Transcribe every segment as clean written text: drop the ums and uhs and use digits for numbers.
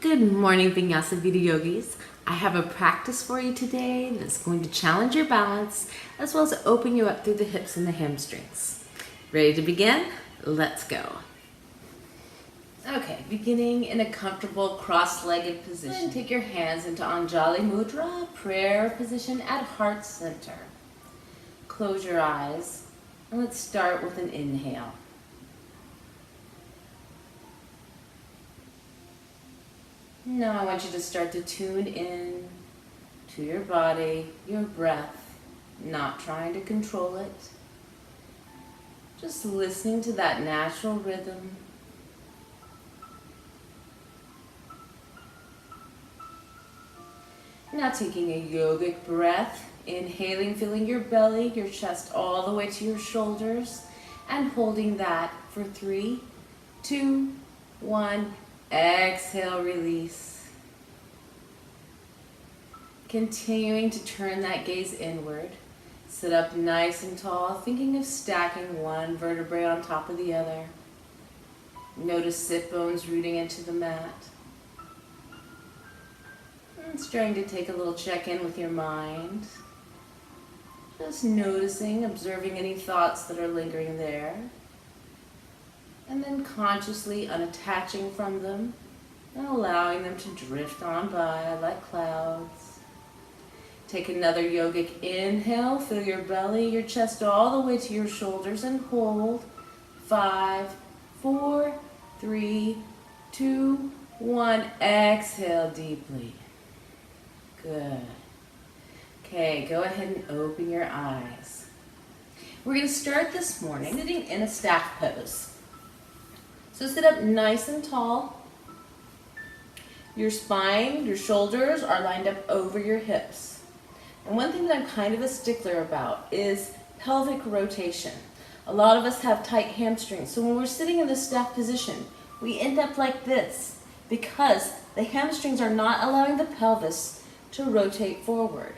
Good morning, Vinyasa Video Yogis. I have a practice for you today that's going to challenge your balance as well as open you up through the hips and the hamstrings. Ready to begin? Let's go. Okay, beginning in a comfortable cross-legged position. Take your hands into Anjali Mudra, prayer position at heart center. Close your eyes and let's start with an inhale. Now I want you to start to tune in to your body, your breath, not trying to control it. Just listening to that natural rhythm. Now taking a yogic breath, inhaling, filling your belly, your chest all the way to your shoulders, and holding that for 3, 2, 1. Exhale, release. Continuing to turn that gaze inward. Sit up nice and tall, thinking of stacking one vertebrae on top of the other. Notice sit bones rooting into the mat. And starting to take a little check-in with your mind. Just noticing, observing any thoughts that are lingering there. And then consciously unattaching from them and allowing them to drift on by like clouds. Take another yogic inhale, fill your belly, your chest all the way to your shoulders and hold. 5, 4, 3, 2, 1. Exhale deeply. Good. Okay, go ahead and open your eyes. We're going to start this morning sitting in a staff pose. So sit up nice and tall. Your spine, your shoulders are lined up over your hips. And one thing that I'm kind of a stickler about is pelvic rotation. A lot of us have tight hamstrings. So when we're sitting in this staff position, we end up like this because the hamstrings are not allowing the pelvis to rotate forward.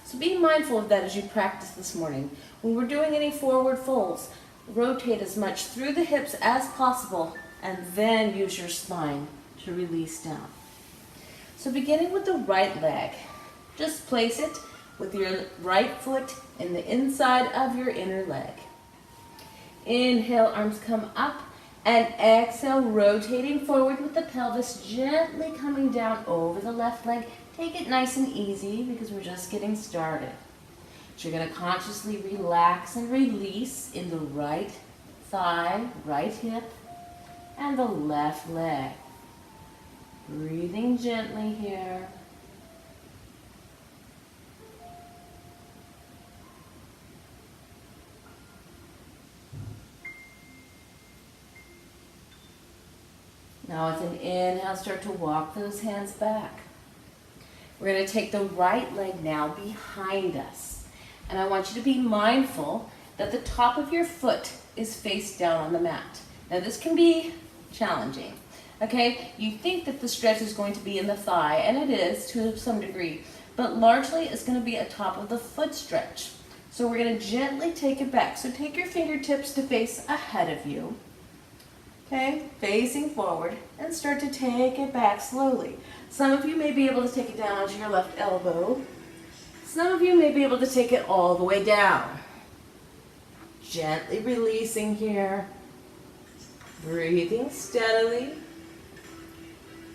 So be mindful of that as you practice this morning. When we're doing any forward folds, rotate as much through the hips as possible and then use your spine to release down. So beginning with the right leg, just place it with your right foot in the inside of your inner leg. Inhale, arms come up, and exhale, rotating forward with the pelvis, gently coming down over the left leg. Take it nice and easy because we're just getting started. So you're going to consciously relax and release in the right thigh, right hip, and the left leg. Breathing gently here. Now with an inhale, start to walk those hands back. We're going to take the right leg now behind us. And I want you to be mindful that the top of your foot is face down on the mat. Now this can be challenging, okay? You think that the stretch is going to be in the thigh, and it is to some degree, but largely it's going to be a top of the foot stretch. So we're going to gently take it back. So take your fingertips to face ahead of you, okay? Facing forward, and start to take it back slowly. Some of you may be able to take it down onto your left elbow. Some of you may be able to take it all the way down. Gently releasing here. Breathing steadily,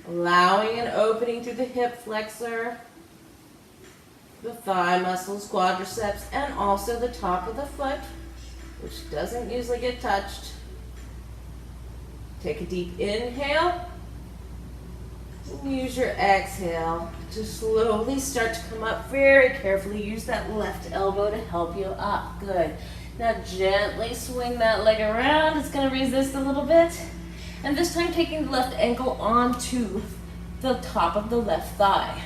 allowing an opening through the hip flexor, the thigh muscles, quadriceps, and also the top of the foot, which doesn't usually get touched. Take a deep inhale, and use your exhale to slowly start to come up. Very carefully, use that left elbow to help you up. Good. Now gently swing that leg around. It's going to resist a little bit. And this time taking the left ankle onto the top of the left thigh.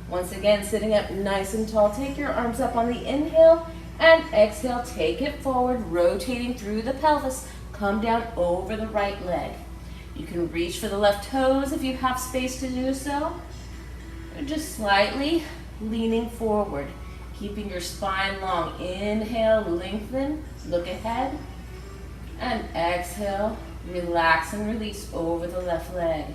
Once again, sitting up nice and tall. Take your arms up on the inhale and exhale. Take it forward, rotating through the pelvis. Come down over the right leg. You can reach for the left toes if you have space to do so. Or just slightly leaning forward. Keeping your spine long. Inhale, lengthen, look ahead. And exhale, relax and release over the left leg.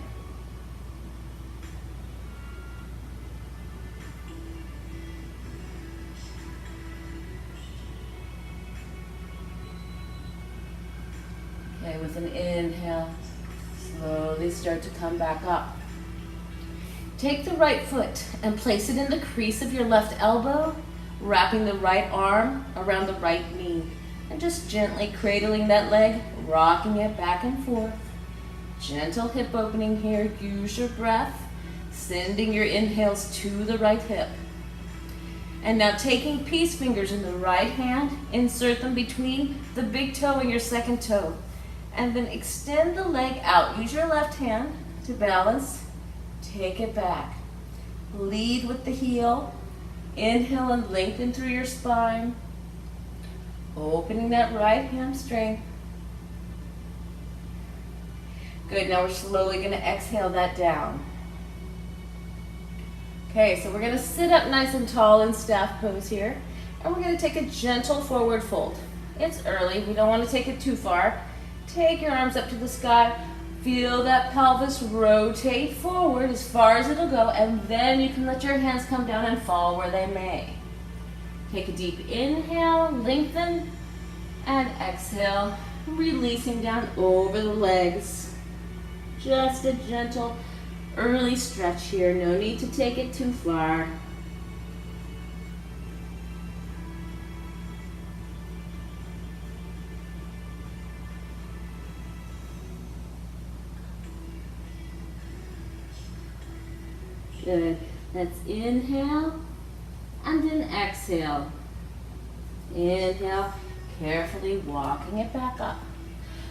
Okay, with an inhale, slowly start to come back up. Take the right foot and place it in the crease of your left elbow, wrapping the right arm around the right knee, and just gently cradling that leg, rocking it back and forth. Gentle hip opening here. Use your breath, sending your inhales to the right hip. And now taking peace fingers in the right hand, insert them between the big toe and your second toe. And then extend the leg out. Use your left hand to balance. Take it back. Lead with the heel. Inhale and lengthen through your spine. Opening that right hamstring. Good, now we're slowly going to exhale that down. Okay, so we're going to sit up nice and tall in staff pose here. And we're going to take a gentle forward fold. It's early, we don't want to take it too far. Take your arms up to the sky. Feel that pelvis rotate forward as far as it'll go, and then you can let your hands come down and fall where they may. Take a deep inhale, lengthen, and exhale, releasing down over the legs. Just a gentle early stretch here, no need to take it too far. Good. Let's inhale and then exhale. Inhale, carefully walking it back up.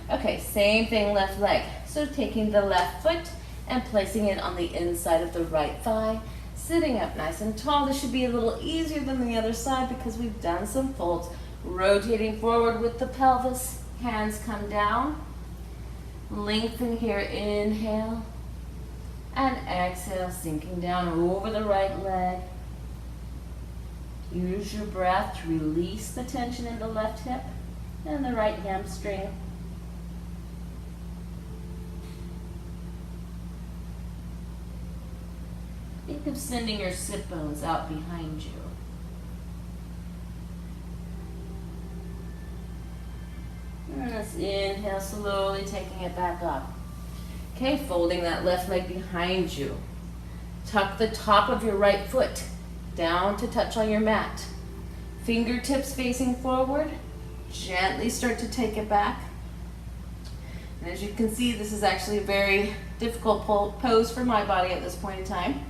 Okay, same thing, left leg. So taking the left foot and placing it on the inside of the right thigh, sitting up nice and tall. This should be a little easier than the other side because we've done some folds. Rotating forward with the pelvis, hands come down. Lengthen here, inhale. And exhale, sinking down over the right leg. Use your breath to release the tension in the left hip and the right hamstring. Think of sending your sit bones out behind you. And let's inhale, slowly taking it back up. Okay, folding that left leg behind you. Tuck the top of your right foot down to touch on your mat. Fingertips facing forward. Gently start to take it back. And as you can see, this is actually a very difficult pose for my body at this point in time.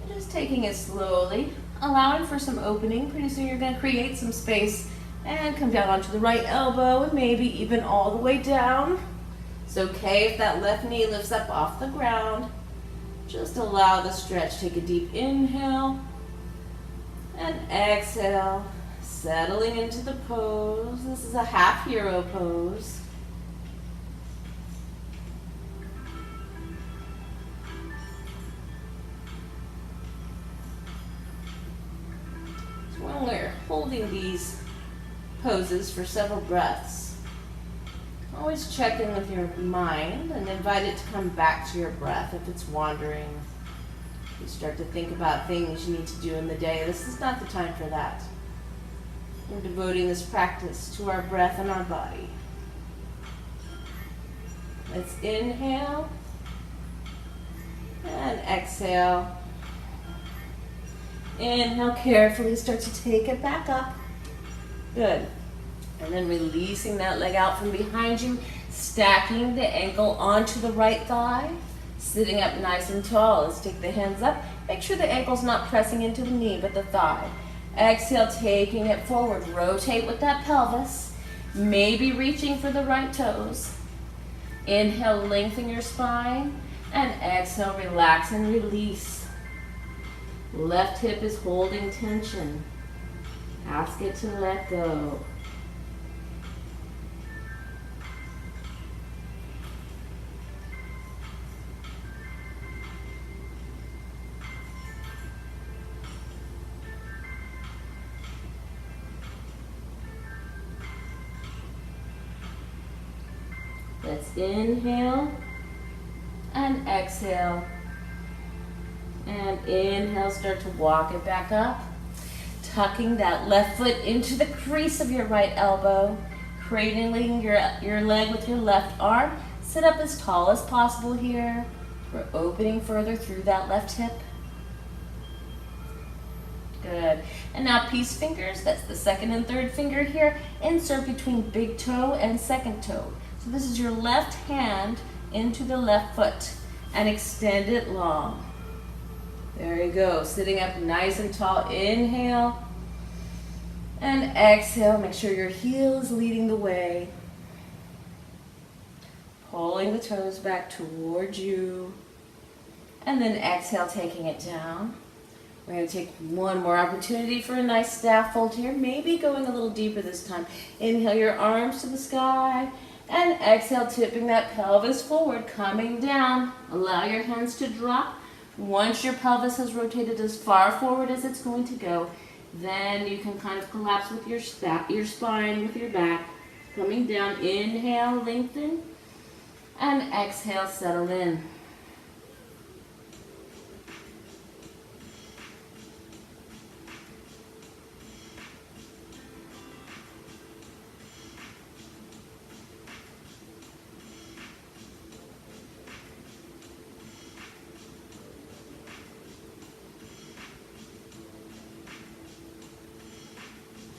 And just taking it slowly, allowing for some opening. Pretty soon you're going to create some space and come down onto the right elbow and maybe even all the way down. It's okay if that left knee lifts up off the ground. Just allow the stretch. Take a deep inhale and exhale, settling into the pose. This is a half hero pose. So when we're holding these poses for several breaths, always check in with your mind and invite it to come back to your breath if it's wandering. You start to think about things you need to do in the day. This is not the time for that. We're devoting this practice to our breath and our body. Let's inhale and exhale. Inhale carefully, start to take it back up. Good. And then releasing that leg out from behind you, stacking the ankle onto the right thigh, sitting up nice and tall. Let's take the hands up. Make sure the ankle's not pressing into the knee, but the thigh. Exhale, taking it forward. Rotate with that pelvis, maybe reaching for the right toes. Inhale, lengthen your spine, and exhale, relax and release. Left hip is holding tension. Ask it to let go. Let's inhale and exhale. And inhale, start to walk it back up. Tucking that left foot into the crease of your right elbow. cradling your leg with your left arm. Sit up as tall as possible here. We're opening further through that left hip. Good. And now peace fingers, that's the second and third finger here. Insert between big toe and second toe. So this is your left hand into the left foot and extend it long. There you go. Sitting up nice and tall. Inhale. And exhale. Make sure your heel is leading the way. Pulling the toes back towards you. And then exhale, taking it down. We're going to take one more opportunity for a nice staff fold here. Maybe going a little deeper this time. Inhale your arms to the sky. And exhale, tipping that pelvis forward, coming down. Allow your hands to drop. Once your pelvis has rotated as far forward as it's going to go, then you can kind of collapse with your spine, with your back. Coming down, inhale, lengthen. And exhale, settle in.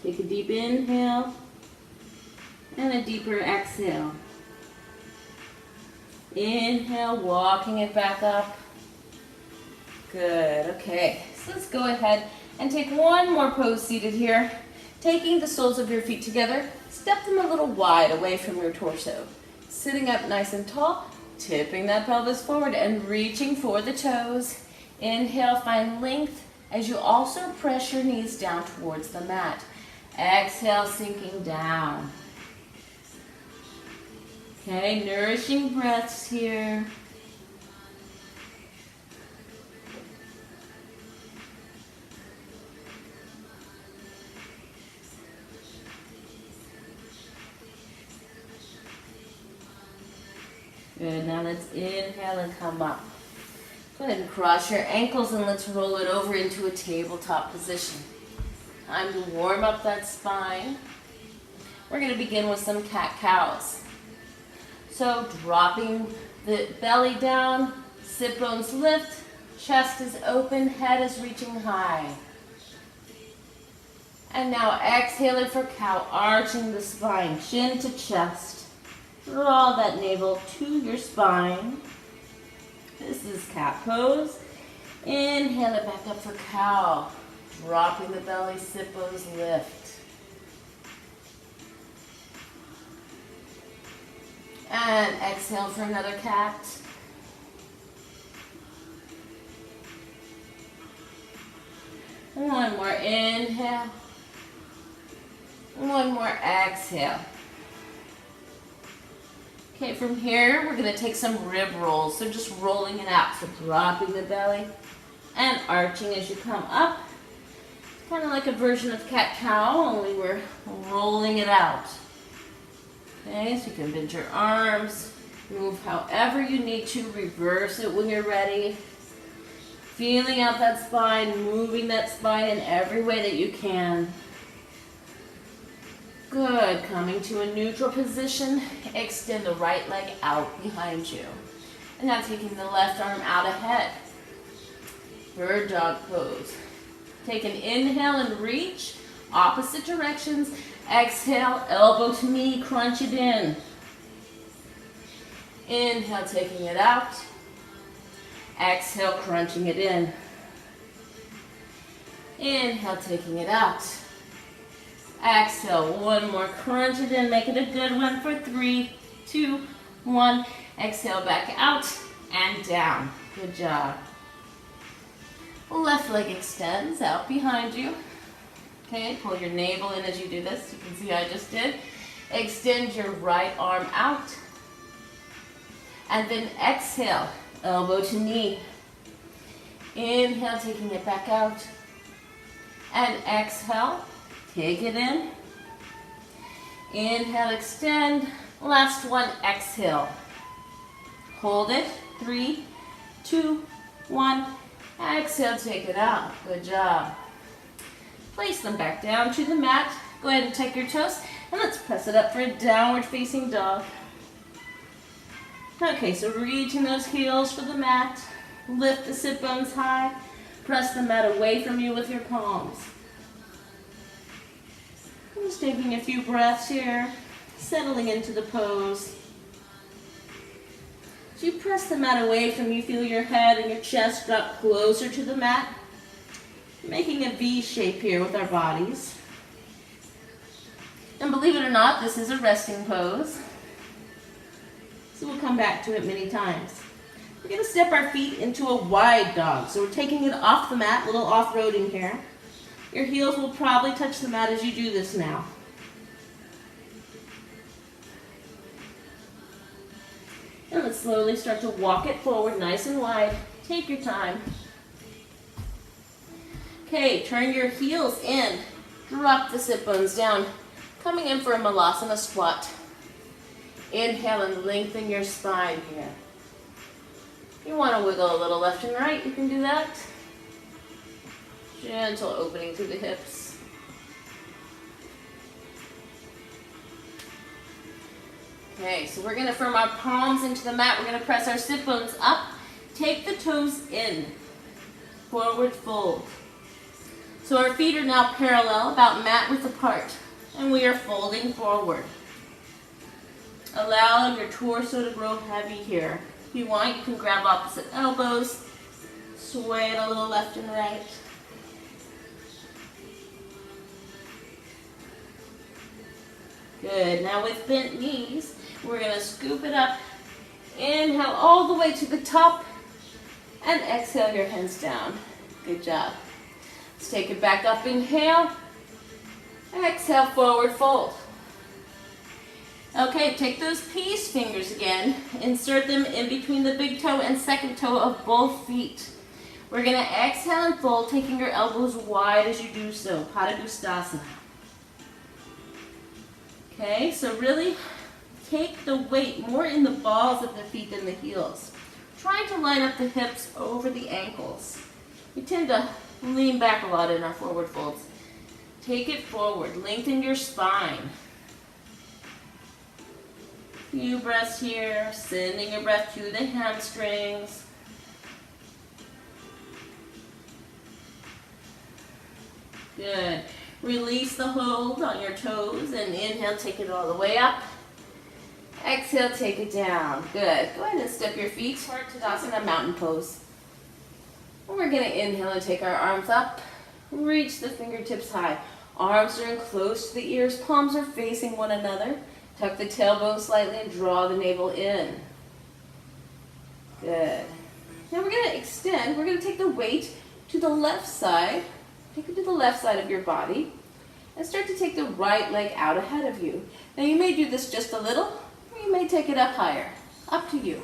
Take a deep inhale and a deeper exhale. Inhale, walking it back up. Good, okay. So let's go ahead and take one more pose seated here. Taking the soles of your feet together, step them a little wide away from your torso. Sitting up nice and tall, tipping that pelvis forward and reaching for the toes. Inhale, find length as you also press your knees down towards the mat. Exhale, sinking down. Okay, nourishing breaths here. Good, now let's inhale and come up. Go ahead and cross your ankles and let's roll it over into a tabletop position. Time to warm up that spine. We're going to begin with some cat-cows. So dropping the belly down, sit bones lift, chest is open, head is reaching high. And now exhaling for cow, arching the spine, chin to chest. Draw that navel to your spine. This is cat pose. Inhale it back up for cow. Dropping the belly, sit bones lift. And exhale for another cat. One more inhale. One more exhale. Okay, from here, we're going to take some rib rolls. So just rolling it out. So dropping the belly and arching as you come up. Kind of like a version of cat-cow, only we're rolling it out. Okay, so you can bend your arms, move however you need to, reverse it when you're ready. Feeling out that spine, moving that spine in every way that you can. Good, coming to a neutral position, extend the right leg out behind you. And now taking the left arm out ahead. Bird dog pose. Take an inhale and reach, opposite directions. Exhale, elbow to knee, crunch it in. Inhale, taking it out. Exhale, crunching it in. Inhale, taking it out. Exhale, one more, crunch it in, make it a good one for 3, 2, 1. Exhale, back out and down. Good job. Left leg extends out behind you. Okay, pull your navel in as you do this. You can see I just did. Extend your right arm out. And then exhale, elbow to knee. Inhale, taking it back out. And exhale, take it in. Inhale, extend. Last one, exhale. Hold it. 3, 2, 1. Exhale, take it out. Good job. Place them back down to the mat. Go ahead and tuck your toes. And let's press it up for a downward facing dog. Okay, so reaching those heels for the mat. Lift the sit bones high. Press the mat away from you with your palms. Just taking a few breaths here, settling into the pose. As you press the mat away from you, feel your head and your chest drop closer to the mat. Making a V shape here with our bodies. And believe it or not, this is a resting pose. So we'll come back to it many times. We're going to step our feet into a wide dog. So we're taking it off the mat, a little off-roading here. Your heels will probably touch the mat as you do this now. And let's slowly start to walk it forward nice and wide. Take your time. Okay, turn your heels in. Drop the sit bones down. Coming in for a Malasana squat. Inhale and lengthen your spine here. If you want to wiggle a little left and right, you can do that. Gentle opening through the hips. Okay, so we're going to firm our palms into the mat. We're going to press our sit bones up. Take the toes in. Forward fold. So our feet are now parallel, about mat width apart. And we are folding forward. Allow your torso to grow heavy here. If you want, you can grab opposite elbows. Sway it a little left and right. Good. Now with bent knees, we're going to scoop it up. Inhale all the way to the top. And exhale your hands down. Good job. Let's take it back up. Inhale. Exhale, forward fold. Okay, take those peace fingers again. Insert them in between the big toe and second toe of both feet. We're going to exhale and fold, taking your elbows wide as you do so. Padangusthasana. Okay, so really take the weight more in the balls of the feet than the heels. Trying to line up the hips over the ankles. We tend to lean back a lot in our forward folds. Take it forward. Lengthen your spine. Few breaths here. Sending your breath to the hamstrings. Good. Release the hold on your toes and inhale, take it all the way up. Exhale, take it down. Good. Go ahead and step your feet toward Tadasana, mountain pose. And we're going to inhale and take our arms up. Reach the fingertips high. Arms are in close to the ears. Palms are facing one another. Tuck the tailbone slightly and draw the navel in. Good. Now we're going to extend. We're going to take the weight to the left side. Take it to the left side of your body. And start to take the right leg out ahead of you. Now you may do this just a little, or you may take it up higher. Up to you.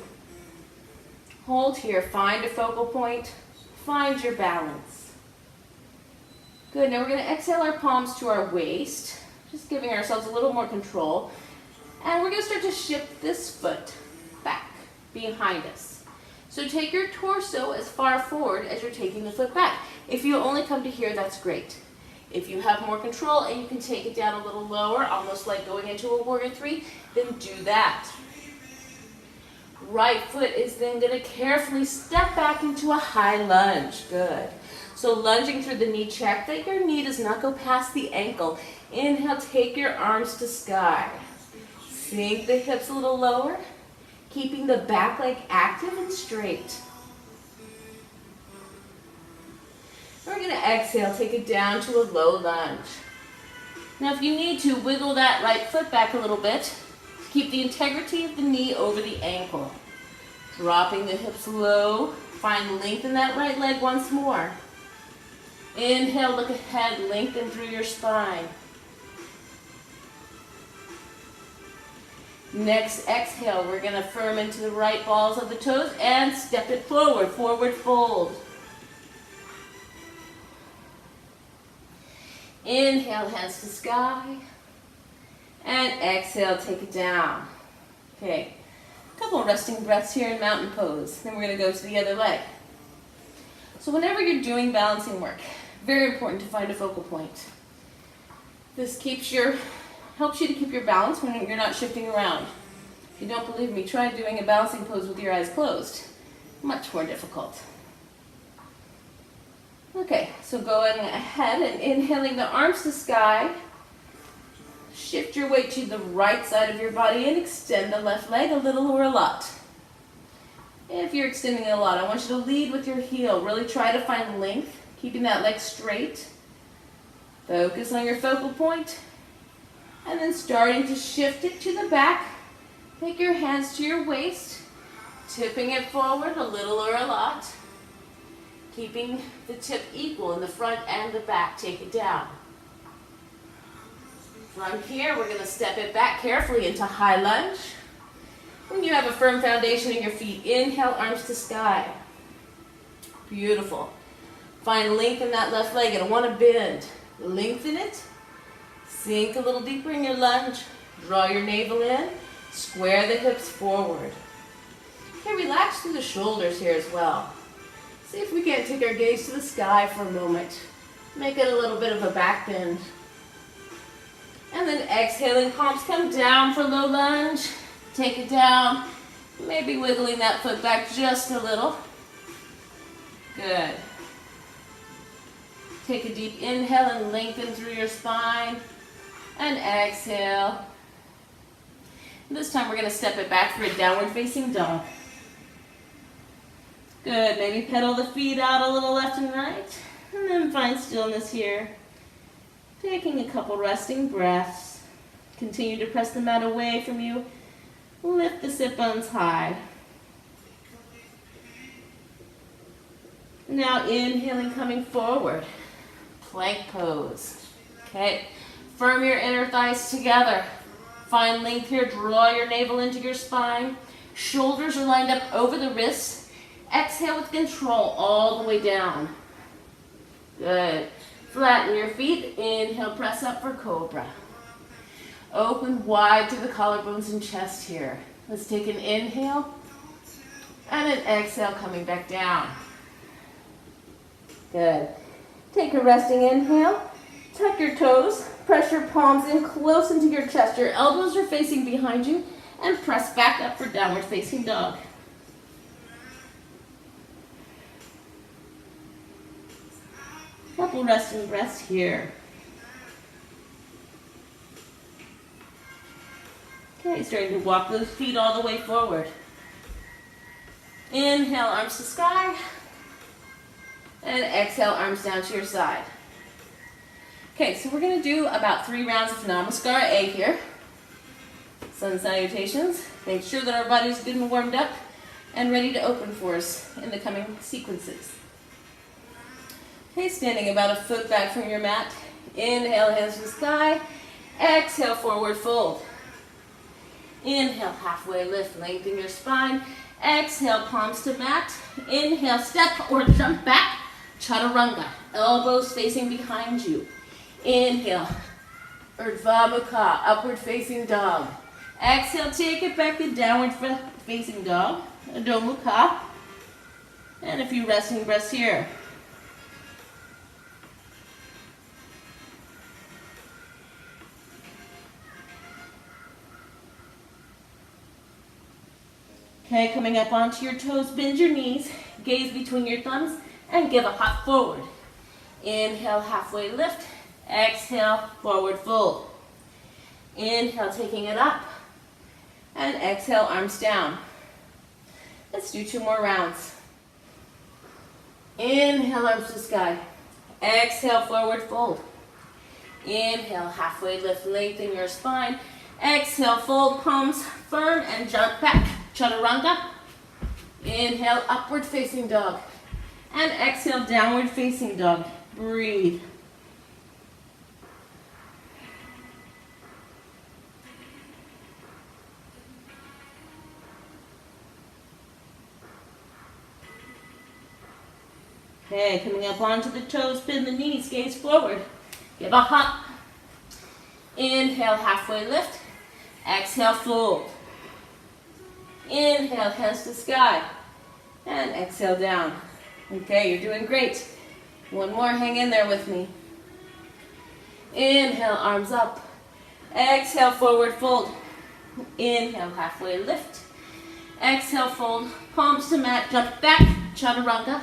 Hold here. Find a focal point. Find your balance. Good. Now we're going to exhale our palms to our waist. Just giving ourselves a little more control. And we're going to start to shift this foot back behind us. So take your torso as far forward as you're taking the foot back. If you only come to here, that's great. If you have more control and you can take it down a little lower, almost like going into a warrior three, then do that. Right foot is then going to carefully step back into a high lunge. Good. So lunging through the knee, check that your knee does not go past the ankle. Inhale, take your arms to sky. Sink the hips a little lower, keeping the back leg active and straight. We're going to exhale, take it down to a low lunge. Now if you need to, wiggle that right foot back a little bit. Keep the integrity of the knee over the ankle. Dropping the hips low. Find length in that right leg once more. Inhale, look ahead, lengthen through your spine. Next exhale, we're going to firm into the right balls of the toes and step it forward, forward fold. Inhale, hands to sky. And exhale, take it down. Okay, a couple resting breaths here in mountain pose. Then we're going to go to the other leg. So whenever you're doing balancing work, very important to find a focal point. This keeps your Helps you to keep your balance when you're not shifting around. If you don't believe me, try doing a balancing pose with your eyes closed. Much more difficult. Okay, so going ahead and inhaling the arms to sky. Shift your weight to the right side of your body and extend the left leg a little or a lot. If you're extending it a lot, I want you to lead with your heel. Really try to find length, keeping that leg straight. Focus on your focal point. And then starting to shift it to the back. Take your hands to your waist, tipping it forward a little or a lot. Keeping the tip equal in the front and the back. Take it down. From here, we're going to step it back carefully into high lunge. When you have a firm foundation in your feet, inhale, arms to sky. Beautiful. Find length in that left leg. You don't want to bend. Lengthen it. Sink a little deeper in your lunge. Draw your navel in. Square the hips forward. Okay, relax through the shoulders here as well. See if we can't take our gaze to the sky for a moment. Make it a little bit of a back bend. And then exhaling, palms come down for low lunge. Take it down. Maybe wiggling that foot back just a little. Good. Take a deep inhale and lengthen through your spine. And exhale. This time we're going to step it back for a downward facing dog. Good. Maybe pedal the feet out a little left and right. And then find stillness here. Taking a couple resting breaths. Continue to press the mat away from you. Lift the sit bones high. Now inhaling, coming forward. Plank pose. Okay. Firm your inner thighs together. Find length here. Draw your navel into your spine. Shoulders are lined up over the wrists. Exhale with control all the way down. Good. Flatten your feet. Inhale, press up for cobra. Open wide to the collarbones and chest here. Let's take an inhale and an exhale, coming back down. Good. Take a resting inhale. Tuck your toes. Press your palms in close into your chest. Your elbows are facing behind you, and press back up for downward facing dog. Couple resting breaths here. Okay, starting to walk those feet all the way forward. Inhale, arms to sky. And exhale, arms down to your side. Okay, so we're going to do about 3 rounds of Namaskar A here. Sun salutations. Make sure that our body's good and warmed up and ready to open for us in the coming sequences. Okay, standing about a foot back from your mat. Inhale, hands to the sky. Exhale, forward fold. Inhale, halfway lift, lengthen your spine. Exhale, palms to mat. Inhale, step or jump back. Chaturanga, elbows facing behind you. Inhale, Urdhva Mukha, upward facing dog. Exhale, take it back to downward facing dog, Adho Mukha. And a few resting breaths here. Okay, coming up onto your toes, bend your knees, gaze between your thumbs, and give a hop forward. Inhale, halfway lift. Exhale, forward fold. Inhale, taking it up. And exhale, arms down. Let's do 2 more rounds. Inhale, arms to sky. Exhale, forward fold. Inhale, halfway lift, lengthen your spine. Exhale, fold palms firm and jump back. Chaturanga. Inhale, upward facing dog. And exhale, downward facing dog. Breathe. Okay, coming up onto the toes, bend the knees, gaze forward. Give a hop. Inhale, halfway lift. Exhale, fold. Inhale, hands to sky. And exhale down. Okay, you're doing great. 1 more, hang in there with me. Inhale, arms up. Exhale, forward fold. Inhale, halfway lift. Exhale, fold, palms to mat, jump back, chaturanga.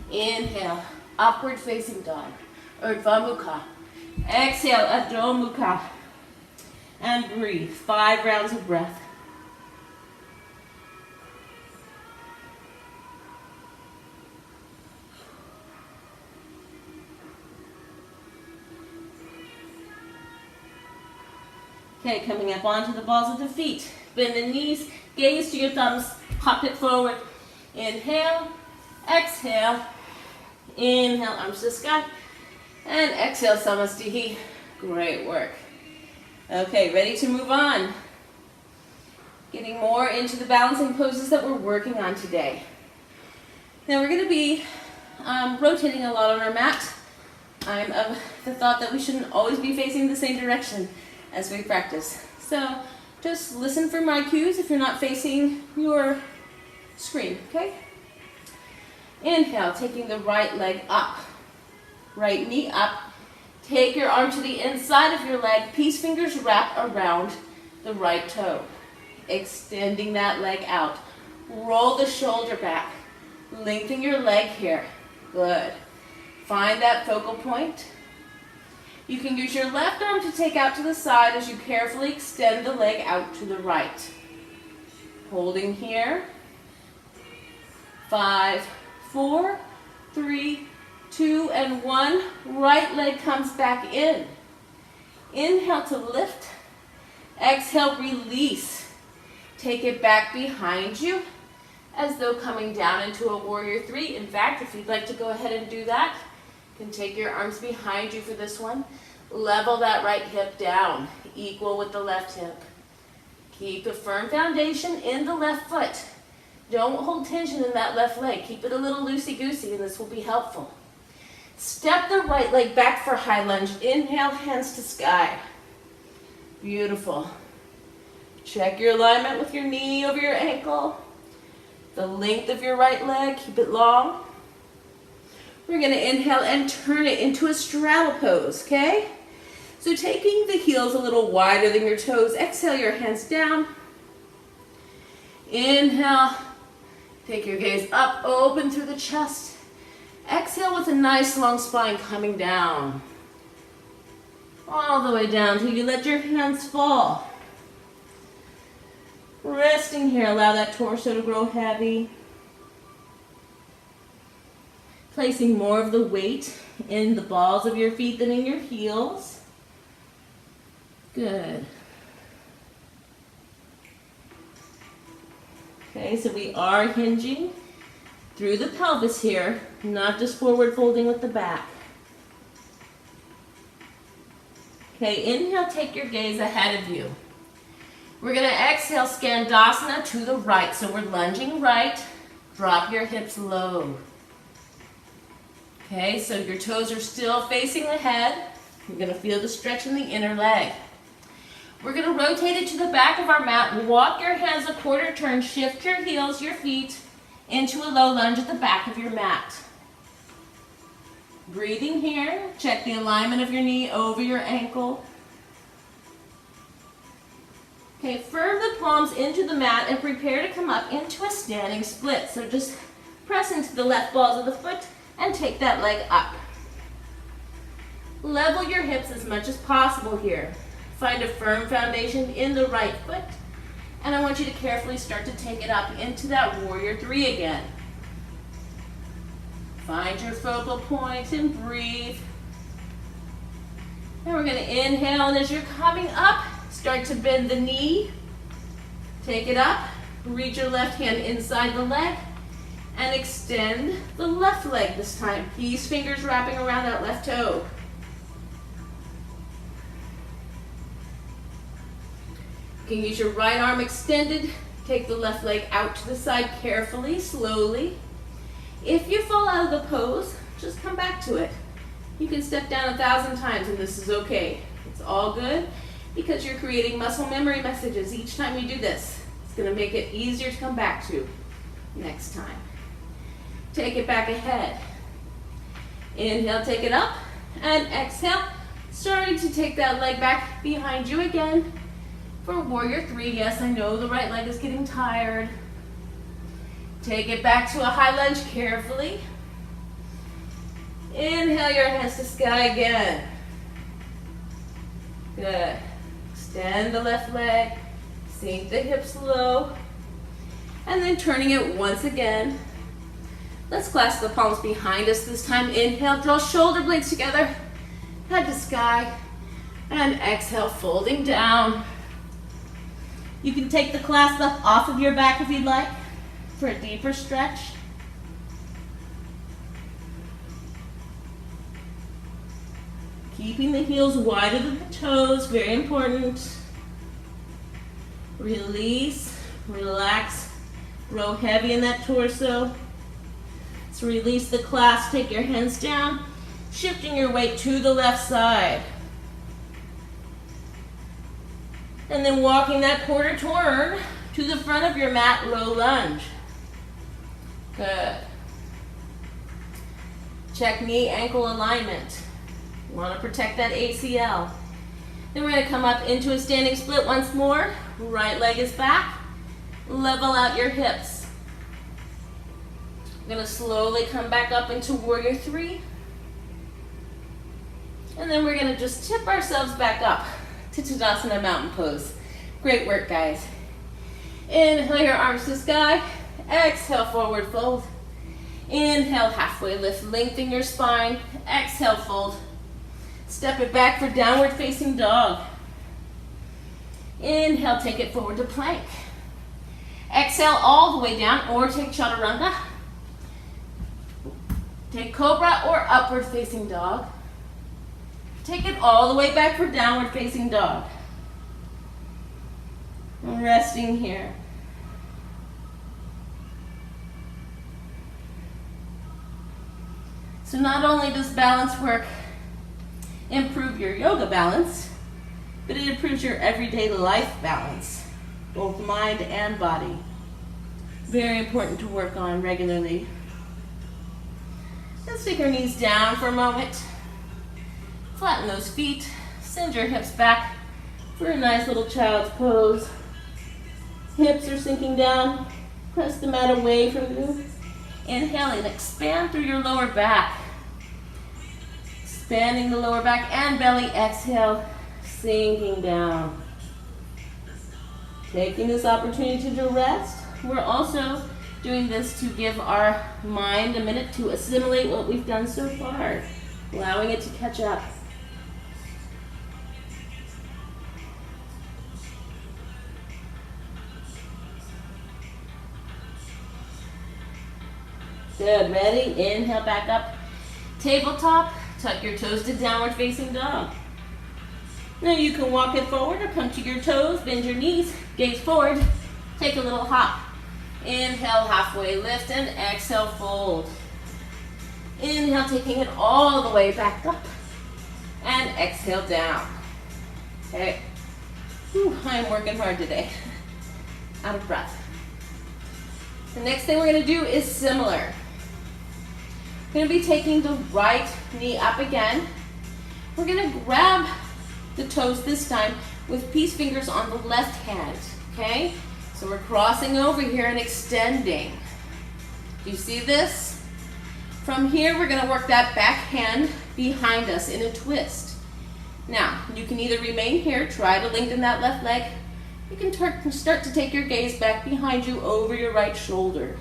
Inhale, upward facing dog, Urdhva Mukha. Exhale, Adho Mukha. And breathe, 5 rounds of breath. Okay, coming up onto the balls of the feet. Bend the knees, gaze to your thumbs, hop it forward. Inhale, exhale. Inhale, arms to the sky. And exhale, Samasthihi. Great work. Okay, ready to move on. Getting more into the balancing poses that we're working on today. Now we're going to be rotating a lot on our mat. I'm of the thought that we shouldn't always be facing the same direction as we practice. So just listen for my cues if you're not facing your screen, okay? Inhale, taking the right leg up, right knee up. Take your arm to the inside of your leg, peace fingers wrap around the right toe. Extending that leg out. Roll the shoulder back. Lengthen your leg here. Good. Find that focal point. You can use your left arm to take out to the side as you carefully extend the leg out to the right. Holding here. 5, 4, 3, 2, and 1. Right leg comes back in. Inhale to lift. Exhale, release. Take it back behind you as though coming down into a warrior 3. In fact, if you'd like to go ahead and do that, you can take your arms behind you for this one. Level that right hip down, equal with the left hip. Keep a firm foundation in the left foot. Don't hold tension in that left leg. Keep it a little loosey-goosey, and this will be helpful. Step the right leg back for high lunge. Inhale, hands to sky. Beautiful. Check your alignment with your knee over your ankle. The length of your right leg, keep it long. We're going to inhale and turn it into a straddle pose, okay? So taking the heels a little wider than your toes, exhale your hands down. Inhale, take your gaze up, open through the chest. Exhale with a nice long spine coming down. All the way down till you let your hands fall. Resting here, allow that torso to grow heavy. Placing more of the weight in the balls of your feet than in your heels. Good. Okay, so we are hinging through the pelvis here, not just forward folding with the back. Okay, inhale, take your gaze ahead of you. We're going to exhale, Skandasana to the right. So we're lunging right, drop your hips low. Okay, so your toes are still facing ahead. You're going to feel the stretch in the inner leg. We're going to rotate it to the back of our mat. Walk your hands a quarter turn, shift your heels, your feet into a low lunge at the back of your mat. Breathing here, check the alignment of your knee over your ankle. Okay, firm the palms into the mat and prepare to come up into a standing split. So just press into the left balls of the foot and take that leg up. Level your hips as much as possible here. Find a firm foundation in the right foot. And I want you to carefully start to take it up into that warrior 3 again. Find your focal point and breathe. And we're going to inhale, and as you're coming up, start to bend the knee. Take it up. Reach your left hand inside the leg. And extend the left leg this time. Peace fingers wrapping around that left toe. You can use your right arm extended. Take the left leg out to the side carefully, slowly. If you fall out of the pose, just come back to it. You can step down 1,000 times and this is okay. It's all good because you're creating muscle memory messages each time you do this. It's going to make it easier to come back to next time. Take it back ahead. Inhale, take it up, and exhale. Starting to take that leg back behind you again for warrior three. Yes, I know the right leg is getting tired. Take it back to a high lunge carefully. Inhale your hands to sky again. Good. Extend the left leg, sink the hips low, and then turning it once again. Let's clasp the palms behind us this time. Inhale, draw shoulder blades together, head to sky, and exhale, folding down. You can take the clasp up off of your back if you'd like for a deeper stretch. Keeping the heels wider than the toes, very important. Release, relax, grow heavy in that torso. So release the clasp, take your hands down, shifting your weight to the left side. And then walking that quarter turn to the front of your mat, low lunge. Good. Check knee ankle alignment. You want to protect that ACL. Then we're going to come up into a standing split once more. Right leg is back. Level out your hips. We're going to slowly come back up into warrior three. And then we're going to just tip ourselves back up to Tadasana mountain pose. Great work, guys. Inhale your arms to sky. Exhale, forward fold. Inhale, halfway lift, lengthen your spine. Exhale, fold. Step it back for downward facing dog. Inhale, take it forward to plank. Exhale all the way down or take chaturanga. Take cobra or upward facing dog. Take it all the way back for downward facing dog. Resting here. So not only does balance work improve your yoga balance, but it improves your everyday life balance, both mind and body. Very important to work on regularly. Let's take our knees down for a moment. Flatten those feet, send your hips back for a nice little child's pose. Hips are sinking down, press the mat away from you. Inhale and expand through your lower back. Expanding the lower back and belly, exhale, sinking down. Taking this opportunity to rest. We're also doing this to give our mind a minute to assimilate what we've done so far, allowing it to catch up. Good, ready? Inhale back up. Tabletop, tuck your toes to downward facing dog. Now you can walk it forward or come to your toes, bend your knees, gaze forward, take a little hop. Inhale, halfway lift, and exhale, fold. Inhale, taking it all the way back up, and exhale down. Okay. Whew, I'm working hard today. Out of breath. The next thing we're going to do is similar. We're going to be taking the right knee up again. We're going to grab the toes this time with peace fingers on the left hand, okay? So we're crossing over here and extending. Do you see this? From here, we're going to work that back hand behind us in a twist. Now, you can either remain here, try to lengthen that left leg. You can start to take your gaze back behind you over your right shoulder.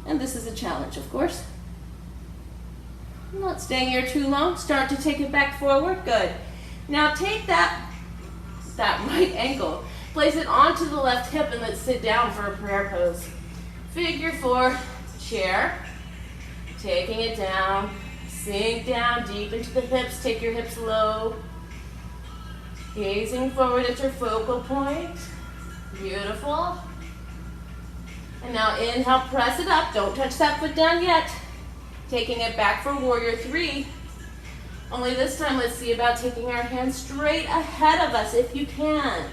And this is a challenge, of course. I'm not staying here too long. Start to take it back forward. Good. Now take that right ankle, place it onto the left hip, and let's sit down for a prayer pose. Figure four, chair. Taking it down. Sink down deep into the hips. Take your hips low. Gazing forward at your focal point. Beautiful. And now inhale, press it up. Don't touch that foot down yet. Taking it back for warrior three. Only this time, let's see about taking our hands straight ahead of us if you can.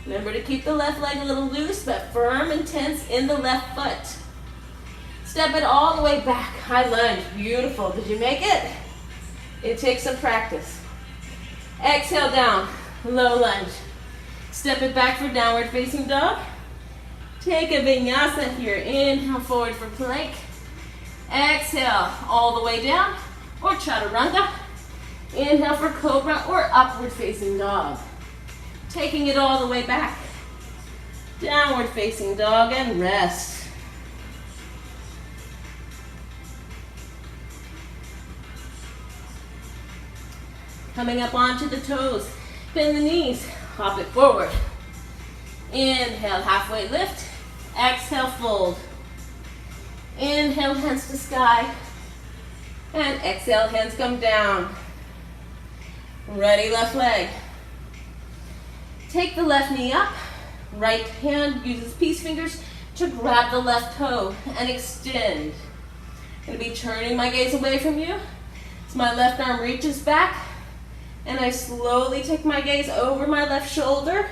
Remember to keep the left leg a little loose, but firm and tense in the left foot. Step it all the way back. High lunge. Beautiful. Did you make it? It takes some practice. Exhale down, low lunge. Step it back for downward facing dog. Take a vinyasa here. Inhale forward for plank. Exhale all the way down or chaturanga. Inhale for cobra or upward facing dog. Taking it all the way back. Downward facing dog and rest. Coming up onto the toes. Bend the knees. Hop it forward. Inhale, halfway lift. Exhale, fold. Inhale, hands to sky. And exhale, hands come down. Ready, left leg. Take the left knee up. Right hand uses peace fingers to grab the left toe and extend. I'm going to be turning my gaze away from you. So my left arm reaches back. And I slowly take my gaze over my left shoulder.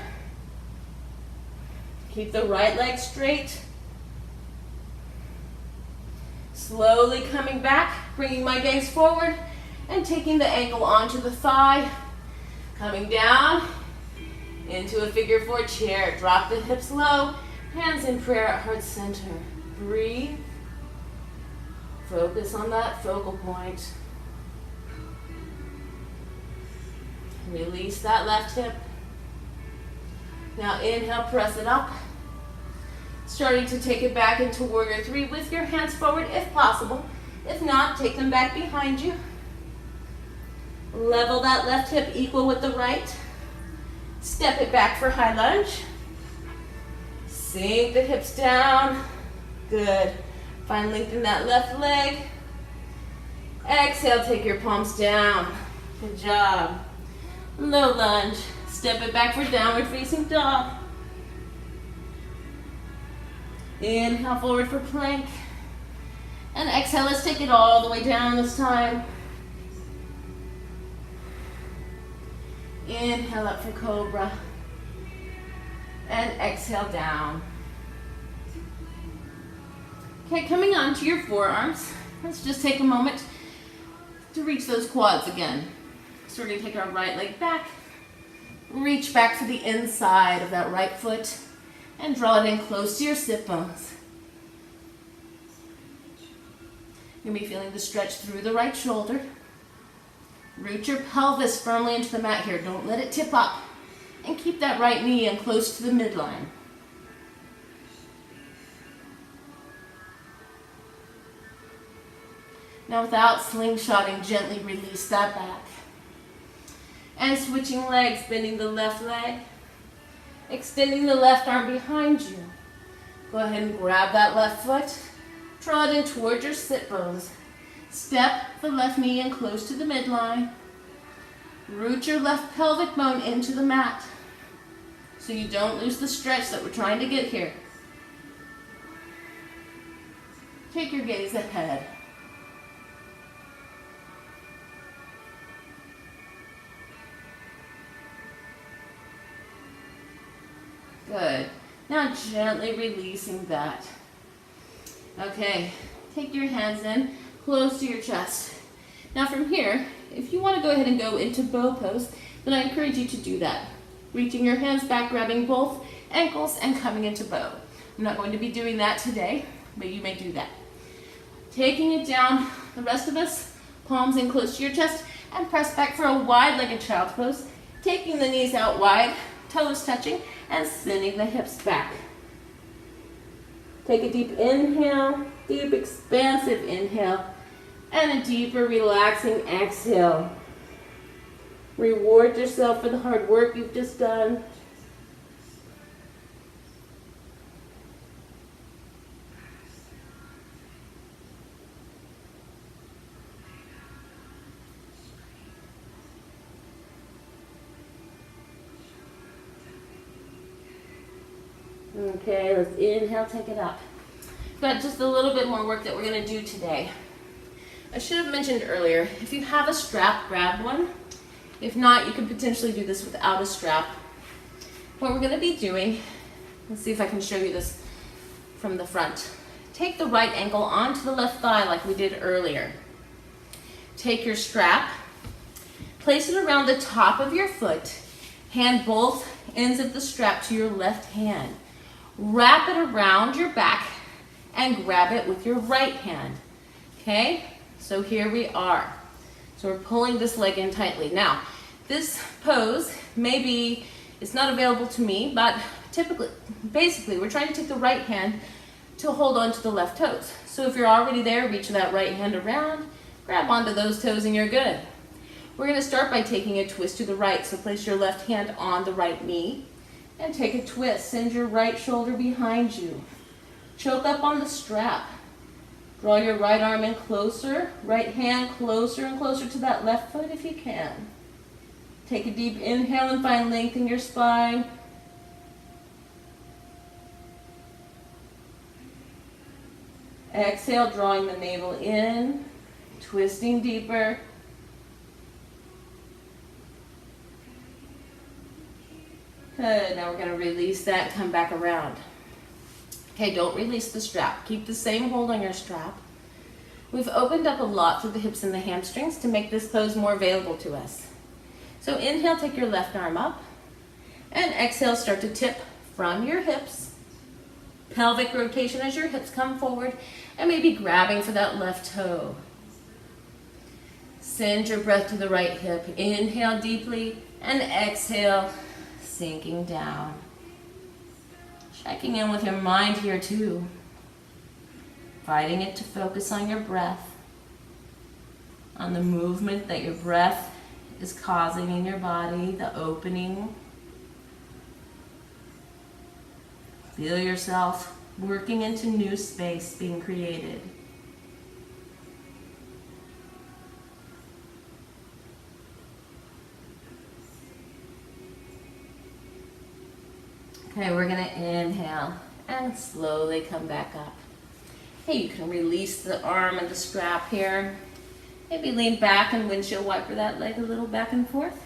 Keep the right leg straight. Slowly coming back, bringing my gaze forward and taking the ankle onto the thigh. Coming down into a figure four chair. Drop the hips low, hands in prayer at heart center. Breathe. Focus on that focal point. Release that left hip. Now inhale, press it up. Starting to take it back into warrior three with your hands forward if possible. If not, take them back behind you. Level that left hip equal with the right. Step it back for high lunge. Sink the hips down. Good. Find length in that left leg. Exhale, take your palms down. Good job. Low lunge. Step it back for downward facing dog. Inhale forward for plank. And exhale, let's take it all the way down this time. Inhale up for cobra. And exhale down. Okay, coming onto your forearms. Let's just take a moment to reach those quads again. So we're going to take our right leg back. Reach back for the inside of that right foot and draw it in close to your sit bones. You'll be feeling the stretch through the right shoulder. Root your pelvis firmly into the mat here. Don't let it tip up. And keep that right knee in close to the midline. Now without slingshotting, gently release that back. And switching legs, bending the left leg. Extending the left arm behind you. Go ahead and grab that left foot. Draw it in towards your sit bones. Step the left knee in close to the midline. Root your left pelvic bone into the mat so you don't lose the stretch that we're trying to get here. Take your gaze ahead. Good. Now gently releasing that. Okay, take your hands in close to your chest. Now from here, if you want to go ahead and go into bow pose, then I encourage you to do that. Reaching your hands back, grabbing both ankles and coming into bow. I'm not going to be doing that today, but you may do that. Taking it down, the rest of us, palms in close to your chest and press back for a wide-legged child's pose. Taking the knees out wide, toes touching, and sending the hips back. Take a deep inhale, deep expansive inhale, and a deeper relaxing exhale. Reward yourself for the hard work you've just done. Okay, let's inhale, take it up. Got just a little bit more work that we're going to do today. I should have mentioned earlier, if you have a strap, grab one. If not, you could potentially do this without a strap. What we're going to be doing, let's see if I can show you this from the front. Take the right ankle onto the left thigh like we did earlier. Take your strap, Place it around the top of your foot. Hand both ends of the strap to your left hand. Wrap it around your back and grab it with your right hand. Okay, so here we are. So we're pulling this leg in tightly. Now, this pose maybe it's not available to me, but basically, we're trying to take the right hand to hold on to the left toes. So if you're already there, reach that right hand around, grab onto those toes and you're good. We're gonna start by taking a twist to the right. So place your left hand on the right knee and take a twist. Send your right shoulder behind you. Choke up on the strap. Draw your right arm in closer, right hand closer and closer to that left foot if you can. Take a deep inhale and find length in your spine. Exhale, drawing the navel in, twisting deeper. Good, now we're going to release that, come back around. Okay, don't release the strap. Keep the same hold on your strap. We've opened up a lot through the hips and the hamstrings to make this pose more available to us. So inhale, take your left arm up, and exhale, start to tip from your hips. Pelvic rotation as your hips come forward, and maybe grabbing for that left toe. Send your breath to the right hip. Inhale deeply, and exhale, sinking down. Checking in with your mind here too. Inviting it to focus on your breath, on the movement that your breath is causing in your body, the opening. Feel yourself working into new space being created. Okay, we're gonna inhale and slowly come back up. Hey, you can release the arm and the strap here. Maybe lean back and windshield wiper that leg a little back and forth.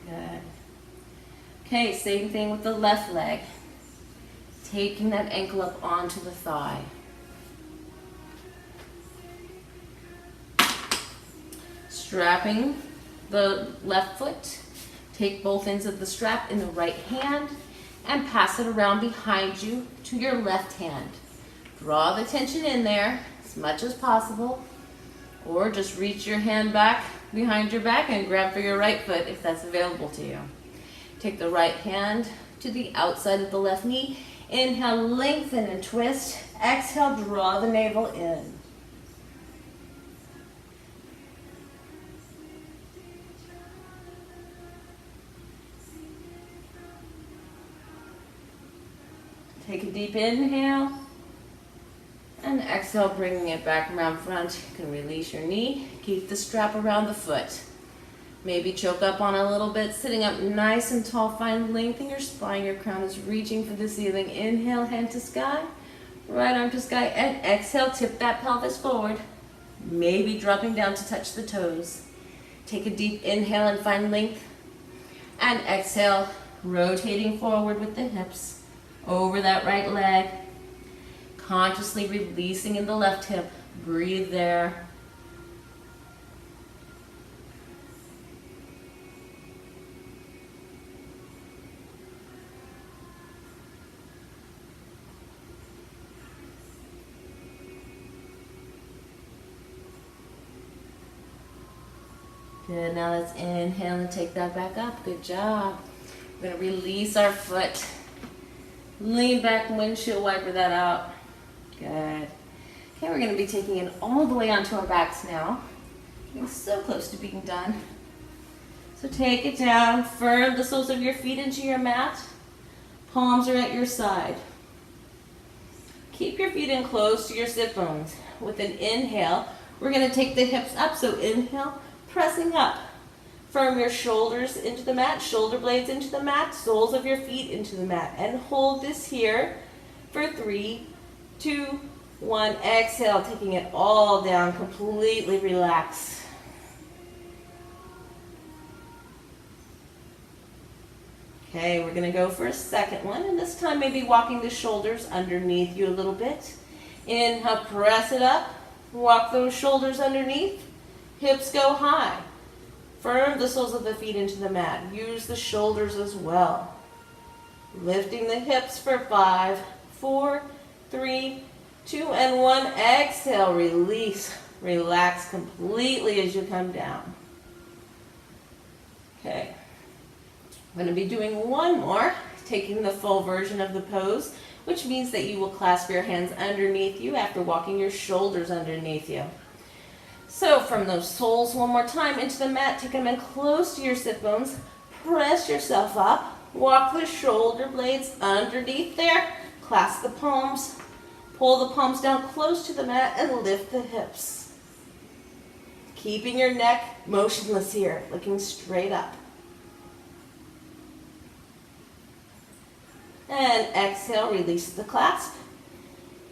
Good. Okay, same thing with the left leg. Taking that ankle up onto the thigh. Strapping the left foot. Take both ends of the strap in the right hand and pass it around behind you to your left hand. Draw the tension in there as much as possible, or just reach your hand back behind your back and grab for your right foot if that's available to you. Take the right hand to the outside of the left knee. Inhale, lengthen and twist. Exhale, draw the navel in. Take a deep inhale, and exhale, bringing it back around front. You can release your knee, keep the strap around the foot. Maybe choke up on a little bit, sitting up nice and tall. Find length in your spine. Your crown is reaching for the ceiling. Inhale, hand to sky, right arm to sky, and exhale, tip that pelvis forward. Maybe dropping down to touch the toes. Take a deep inhale and find length, and exhale, rotating forward with the hips. Over that right leg, consciously releasing in the left hip. Breathe there. Good, now let's inhale and take that back up. Good job. We're going to release our foot. Lean back, windshield wiper that out. Good. Okay, we're going to be taking it all the way onto our backs now. Getting so close to being done. So take it down, firm the soles of your feet into your mat. Palms are at your side. Keep your feet in close to your sit bones. With an inhale, we're going to take the hips up. So inhale, pressing up. Firm your shoulders into the mat, shoulder blades into the mat, soles of your feet into the mat. And hold this here for 3, 2, 1. Exhale, taking it all down, completely relax. Okay, we're going to go for a second one. And this time maybe walking the shoulders underneath you a little bit. Inhale, press it up. Walk those shoulders underneath. Hips go high. Firm the soles of the feet into the mat. Use the shoulders as well. Lifting the hips for 5, 4, 3, 2, and 1. Exhale, release. Relax completely as you come down. Okay. I'm going to be doing one more, taking the full version of the pose, which means that you will clasp your hands underneath you after walking your shoulders underneath you. So from those soles one more time into the mat, take them in close to your sit bones, press yourself up, walk the shoulder blades underneath there, clasp the palms, pull the palms down close to the mat and lift the hips. Keeping your neck motionless here, looking straight up. And exhale, release the clasp.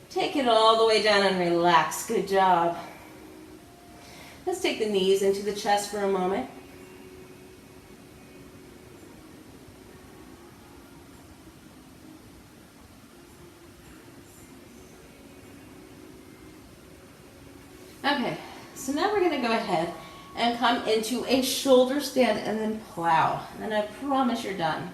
Take it all the way down and relax. Good job. Let's take the knees into the chest for a moment. Okay, so now we're going to go ahead and come into a shoulder stand and then plow. And I promise you're done.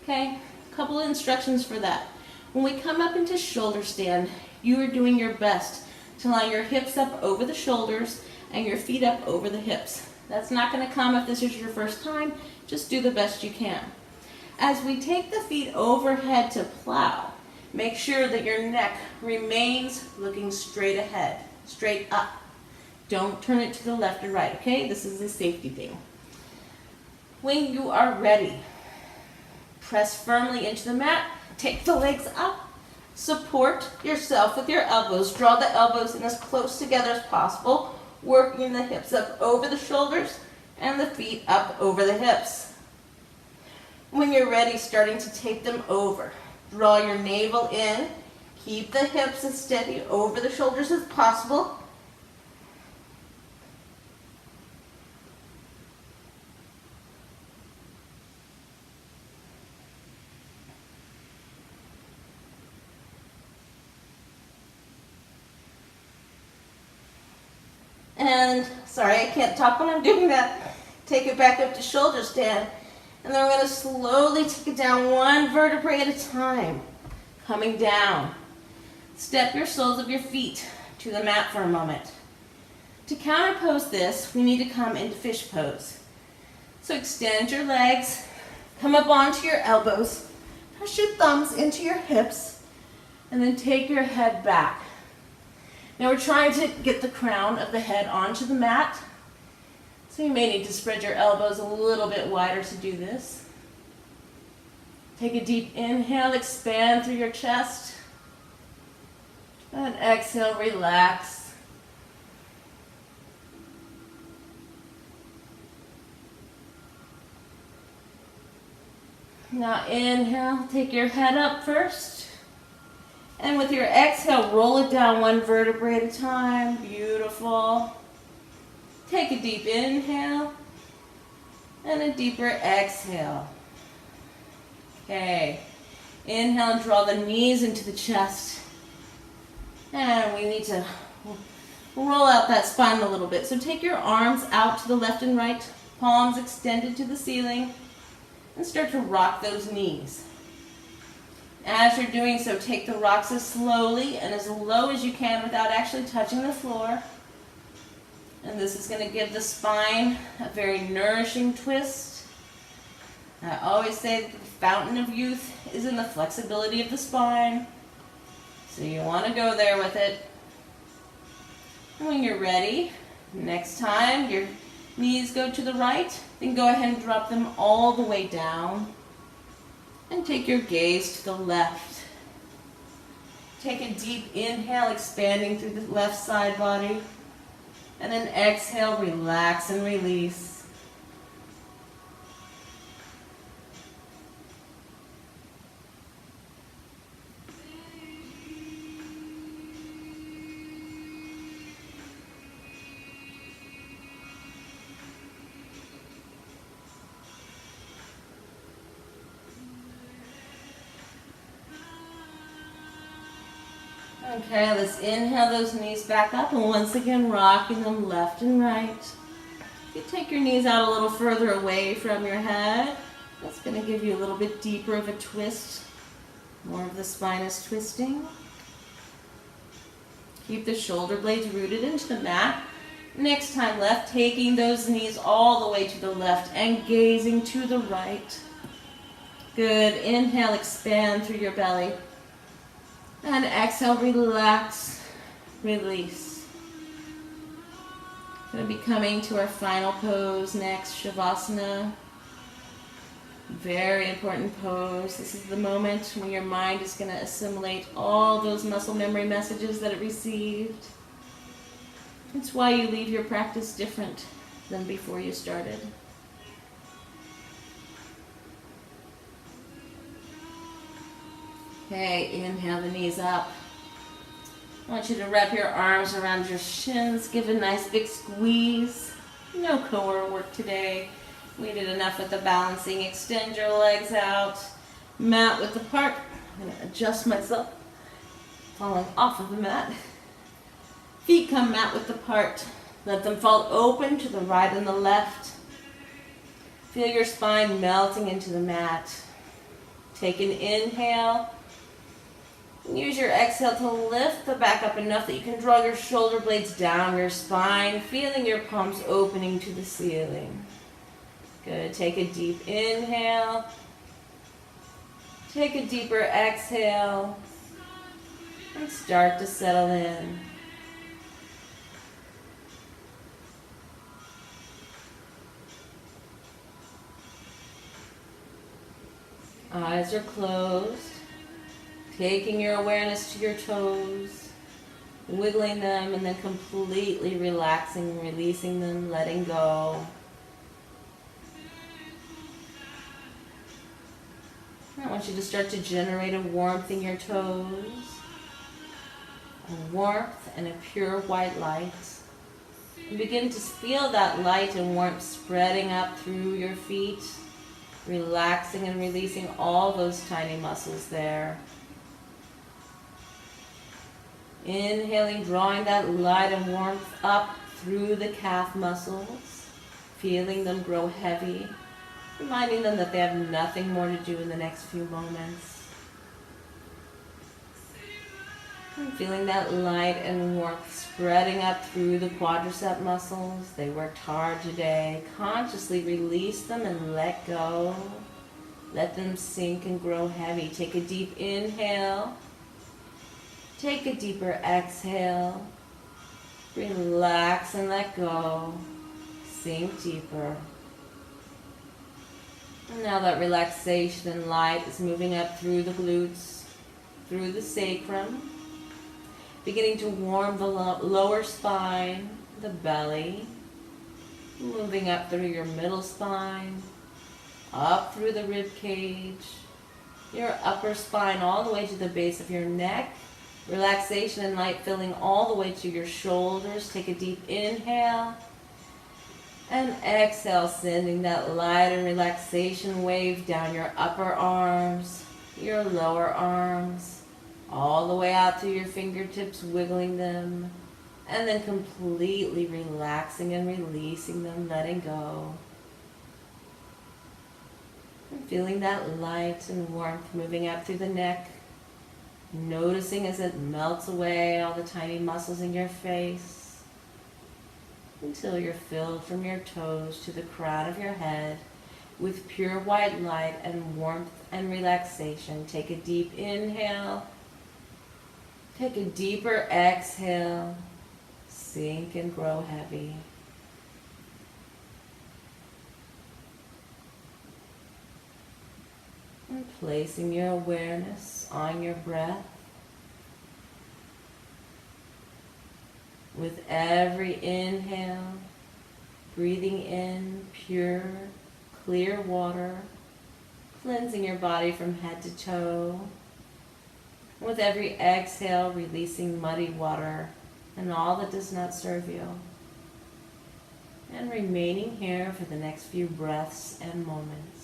Okay, a couple of instructions for that. When we come up into shoulder stand, you are doing your best to line your hips up over the shoulders and your feet up over the hips. That's not going to come if this is your first time. Just do the best you can. As we take the feet overhead to plow, make sure that your neck remains looking straight ahead, straight up. Don't turn it to the left or right, okay? This is a safety thing. When you are ready, press firmly into the mat, take the legs up, support yourself with your elbows. Draw the elbows in as close together as possible, working the hips up over the shoulders and the feet up over the hips. When you're ready, starting to take them over. Draw your navel in, keep the hips as steady over the shoulders as possible. And, sorry, I can't talk when I'm doing that. Take it back up to shoulder stand. And then we're going to slowly take it down one vertebrae at a time. Coming down. Step your soles of your feet to the mat for a moment. To counterpose this, we need to come into fish pose. So extend your legs, come up onto your elbows, press your thumbs into your hips, and then take your head back. Now we're trying to get the crown of the head onto the mat. So you may need to spread your elbows a little bit wider to do this. Take a deep inhale, expand through your chest. And exhale, relax. Now inhale, take your head up first. And with your exhale, roll it down one vertebrae at a time. Beautiful. Take a deep inhale and a deeper exhale. Okay. Inhale and draw the knees into the chest. And we need to roll out that spine a little bit. So take your arms out to the left and right, palms extended to the ceiling, and start to rock those knees. As you're doing so, take the rocks as slowly and as low as you can without actually touching the floor. And this is going to give the spine a very nourishing twist. I always say that the fountain of youth is in the flexibility of the spine. So you want to go there with it. And when you're ready, next time your knees go to the right, then go ahead and drop them all the way down. And take your gaze to the left. Take a deep inhale, expanding through the left side body. And then exhale, relax and release. Okay, let's inhale those knees back up and once again rocking them left and right. You take your knees out a little further away from your head. That's going to give you a little bit deeper of a twist. More of the spine is twisting. Keep the shoulder blades rooted into the mat. Next time left, taking those knees all the way to the left and gazing to the right. Good. Inhale, expand through your belly. And exhale, relax, release. Going to be coming to our final pose next, Shavasana. Very important pose. This is the moment when your mind is going to assimilate all those muscle memory messages that it received. It's why you leave your practice different than before you started. Okay, inhale the knees up. I want you to wrap your arms around your shins. Give a nice big squeeze. No core work today. We did enough with the balancing. Extend your legs out. Mat width apart. I'm going to adjust myself. Falling off of the mat. Feet come mat width apart. Let them fall open to the right and the left. Feel your spine melting into the mat. Take an inhale. Use your exhale to lift the back up enough that you can draw your shoulder blades down your spine, feeling your palms opening to the ceiling. Good. Take a deep inhale. Take a deeper exhale. And start to settle in. Eyes are closed. Taking your awareness to your toes, wiggling them, and then completely relaxing, releasing them, letting go. I want you to start to generate a warmth in your toes, a warmth and a pure white light. And begin to feel that light and warmth spreading up through your feet, relaxing and releasing all those tiny muscles there. Inhaling, drawing that light and warmth up through the calf muscles, feeling them grow heavy, reminding them that they have nothing more to do in the next few moments. And feeling that light and warmth spreading up through the quadricep muscles. They worked hard today. Consciously release them and let go. Let them sink and grow heavy. Take a deep inhale. Take a deeper exhale. Relax and let go. Sink deeper. And now that relaxation and light is moving up through the glutes, through the sacrum, beginning to warm the lower spine, the belly, moving up through your middle spine, up through the rib cage, your upper spine all the way to the base of your neck. Relaxation and light filling all the way to your shoulders. Take a deep inhale and exhale, sending that light and relaxation wave down your upper arms, your lower arms, all the way out through your fingertips, wiggling them, and then completely relaxing and releasing them, letting go. And feeling that light and warmth moving up through the neck. Noticing as it melts away all the tiny muscles in your face until you're filled from your toes to the crown of your head with pure white light and warmth and relaxation. Take a deep inhale. Take a deeper exhale. Sink and grow heavy. And placing your awareness on your breath. With every inhale, breathing in pure, clear water, cleansing your body from head to toe. With every exhale, releasing muddy water and all that does not serve you. And remaining here for the next few breaths and moments.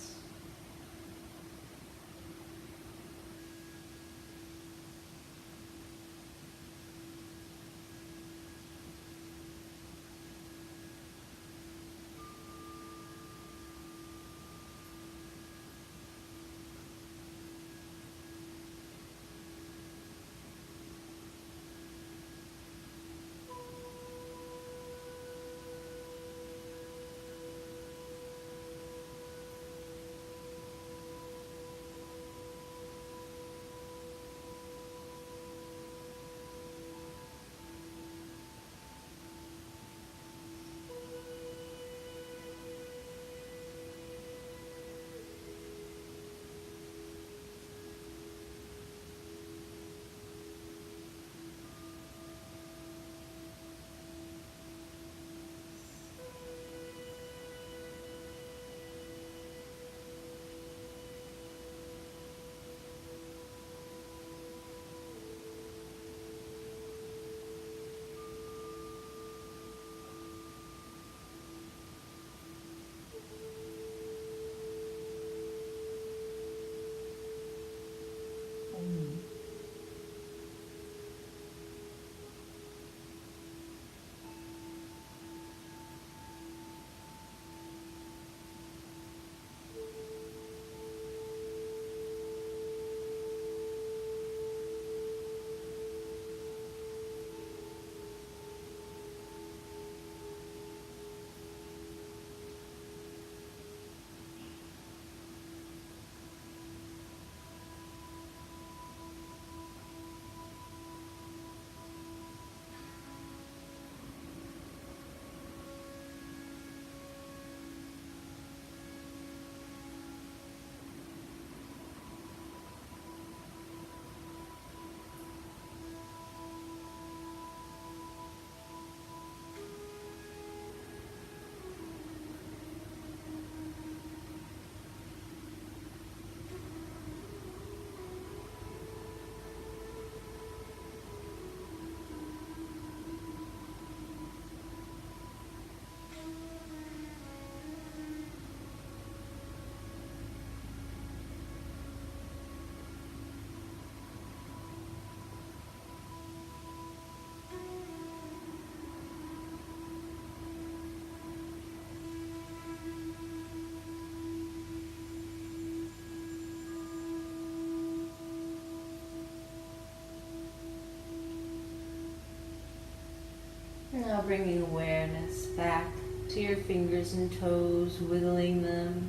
Now bringing awareness back to your fingers and toes, wiggling them.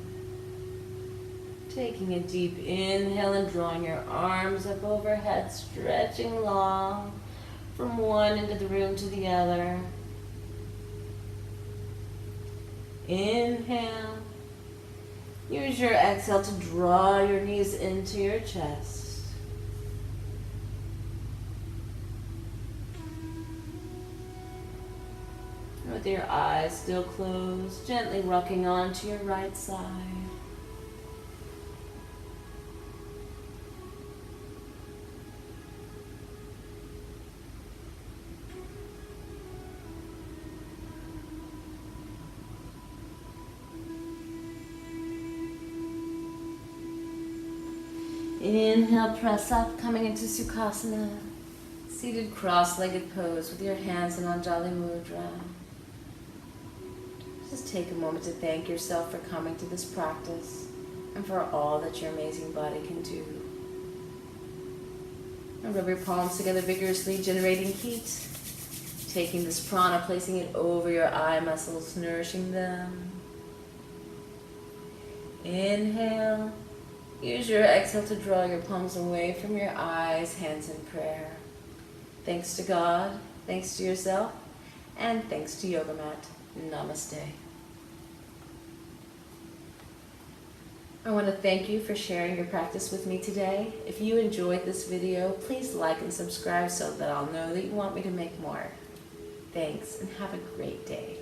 Taking a deep inhale and drawing your arms up overhead, stretching long from one end of the room to the other. Inhale. Use your exhale to draw your knees into your chest. With your eyes still closed, gently rocking onto your right side. Inhale, press up, coming into Sukhasana. Seated cross-legged pose with your hands in Anjali Mudra. Just take a moment to thank yourself for coming to this practice and for all that your amazing body can do. And rub your palms together vigorously, generating heat. Taking this prana, placing it over your eye muscles, nourishing them. Inhale. Use your exhale to draw your palms away from your eyes, hands in prayer. Thanks to God, thanks to yourself, and thanks to Yoga Mat. Namaste. I want to thank you for sharing your practice with me today. If you enjoyed this video, please like and subscribe so that I'll know that you want me to make more. Thanks, and have a great day.